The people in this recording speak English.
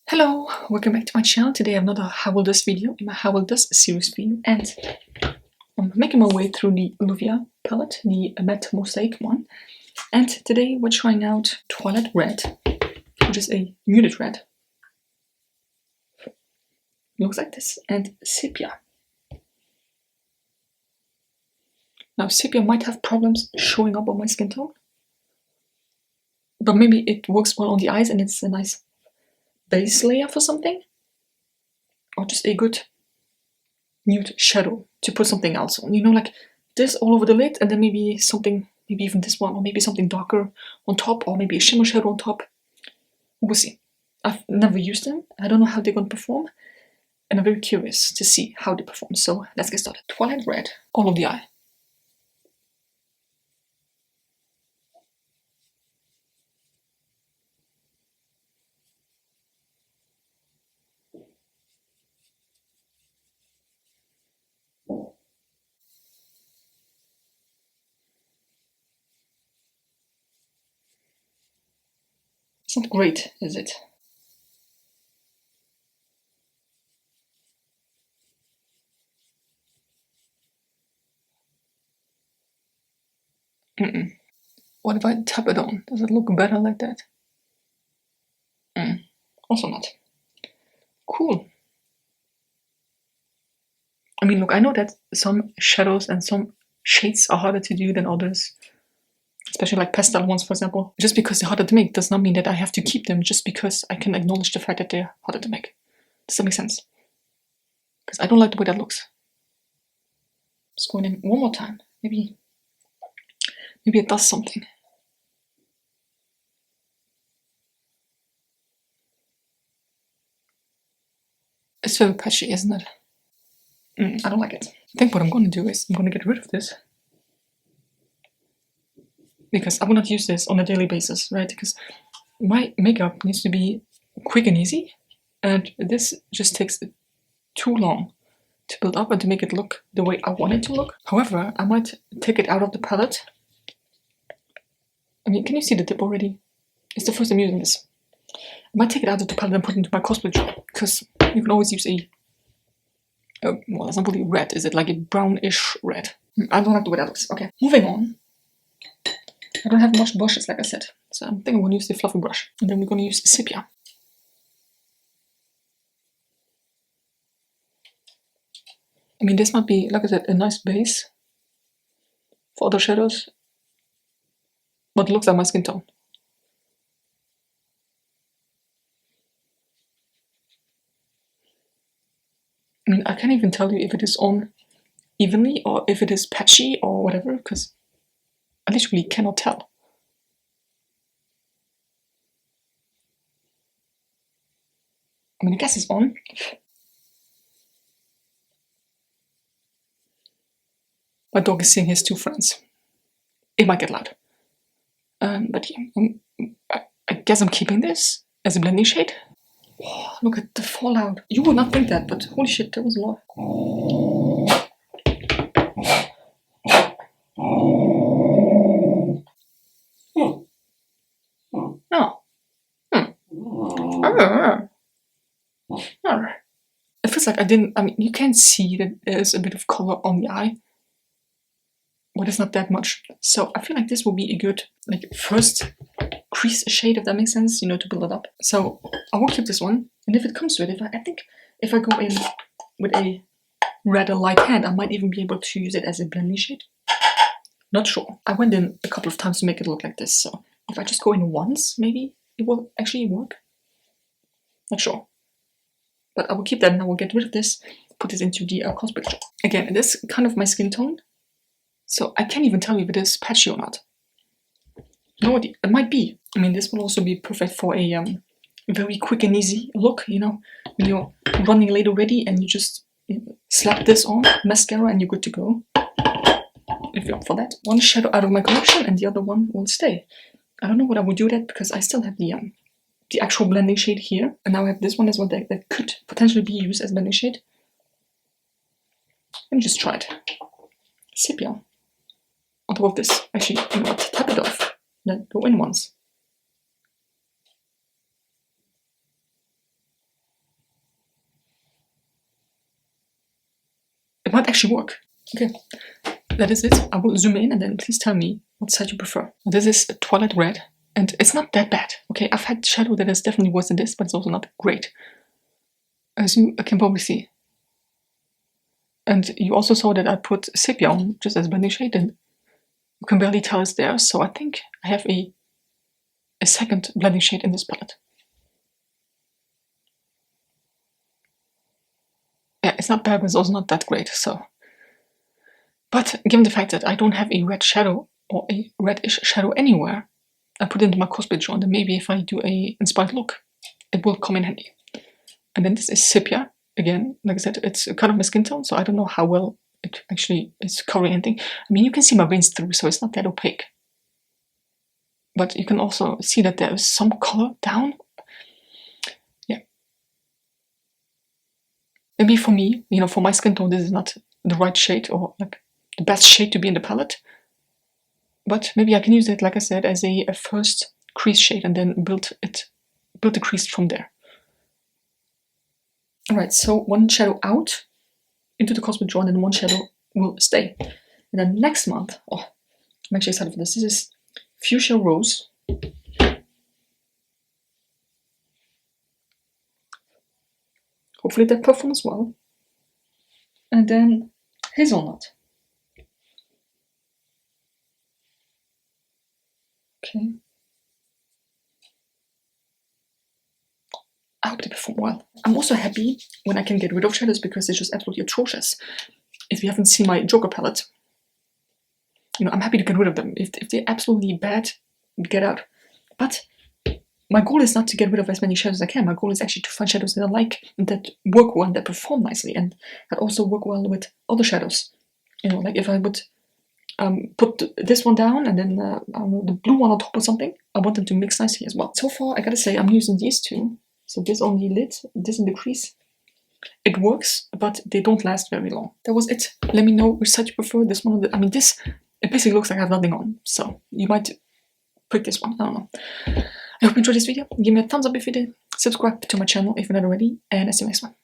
Hello, welcome back to my channel. Today I have another How Will This video in my How Will This series video, and I'm making my way through the luvia palette, the matte mosaic one, and today we're trying out Twilight Red, which is a muted red. It looks like this, and sepia. Now sepia might have problems showing up on my skin tone, but maybe it works well on the eyes and it's a nice base layer for something, or just a good nude shadow to put something else on, you know, like this all over the lid, and then maybe something, maybe even this one, or maybe something darker on top, or maybe a shimmer shadow on top. We'll see. I've never used them. I don't know how they're going to perform, and I'm very curious to see how they perform. So let's get started. Twilight Red, all of the eye. It's not great, is it? What if I tap it on? Does it look better like that? Also not. Cool. I mean, look, I know that some shadows and some shades are harder to do than others, especially like pastel ones, for example. Just because they're harder to make does not mean that I have to keep them just because I can acknowledge the fact that they're harder to make. Does that make sense? Because I don't like the way that looks. Just going in one more time. Maybe it does something. It's very patchy, isn't it? I don't like it. I think what I'm going to do is I'm going to get rid of this, because I will not use this on a daily basis, right? Because my makeup needs to be quick and easy, and this just takes too long to build up and to make it look the way I want it to look. However, I might take it out of the palette. I mean, can you see the tip already? It's the first time using this. I might take it out of the palette and put it into my cosplay jar, because you can always use a well, it's not really red, is it? Like a brownish red. I don't like the way that looks. Okay, moving on. I don't have much brushes, like I said, so I think I'm going to use the fluffy brush, and then we're going to use sepia. I mean, this might be, like I said, a nice base for other shadows, but it looks like my skin tone. I mean, I can't even tell you if it is on evenly or if it is patchy or whatever, because I literally cannot tell. I mean, I guess it's on. My dog is seeing his two friends. It might get loud. But yeah, I guess I'm keeping this as a blending shade. Oh, look at the fallout. You would not think that, but holy shit, that was a lot. It feels like I mean, you can see that there's a bit of color on the eye, but it's not that much. So I feel like this will be a good, like, first crease shade, if that makes sense, you know, to build it up. So I will keep this one, and if it comes to it, I think if I go in with a rather light hand, I might even be able to use it as a blending shade. Not sure. I went in a couple of times to make it look like this, so if I just go in once, maybe it will actually work. Not sure. But I will keep that, and I will get rid of this, put this into the cosplay jar. Again, it is kind of my skin tone, so I can't even tell you if it is patchy or not. No idea. It might be. I mean, this will also be perfect for a very quick and easy look, you know, when you're running late already and you just slap this on, mascara, and you're good to go. If you're up for that. One shadow out of my collection and the other one will stay. I don't know what I would do that, because I still have the actual blending shade here, and now I have this one as well that could potentially be used as blending shade. Let me just try it. Sepia on top of this. Actually, you know what? Tap it off. Then go in once. might actually work. Okay, that is it. I will zoom in and then please tell me what side you prefer. This is Twilight Red, and it's not that bad. Okay, I've had shadow that is definitely worse than this, but it's also not great, as you can probably see. And you also saw that I put sepia on just as a blending shade, and you can barely tell it's there. So I think I have a second blending shade in this palette. Yeah, it's not bad, but it's also not that great. So, but given the fact that I don't have a red shadow or a reddish shadow anywhere, I put it into my cosplay drawer, and then maybe if I do a inspired look, it will come in handy. And then this is sepia. Again, like I said, it's kind of my skin tone, so I don't know how well it actually is covering anything. I mean, you can see my veins through, so it's not that opaque. But you can also see that there is some color down. Yeah. Maybe for me, you know, for my skin tone, this is not the right shade or like the best shade to be in the palette. But maybe I can use it, like I said, as a first crease shade and then build the crease from there. Alright, so one shadow out into the cosmic drawer, and then one shadow will stay. And then next month, oh, I'm actually excited for this. This is Fuchsia Rose. Hopefully that performs well. And then Hazelnut. Okay. I hope they perform well. I'm also happy when I can get rid of shadows because they're just absolutely atrocious. If you haven't seen my Joker palette, you know, I'm happy to get rid of them. If they're absolutely bad, get out. But my goal is not to get rid of as many shadows as I can. My goal is actually to find shadows that I like, that work well, that perform nicely, and that also work well with other shadows. You know, like if I would put this one down and then the blue one on top or something, I want them to mix nicely as well. So far, I gotta say, I'm using these two. So this on the lid, this in the crease. It works, but they don't last very long. That was it. Let me know which side you prefer. This one, I mean, this, it basically looks like I have nothing on. So you might pick this one. I don't know. I hope you enjoyed this video. Give me a thumbs up if you did. Subscribe to my channel if you're not already. And I'll see you next one.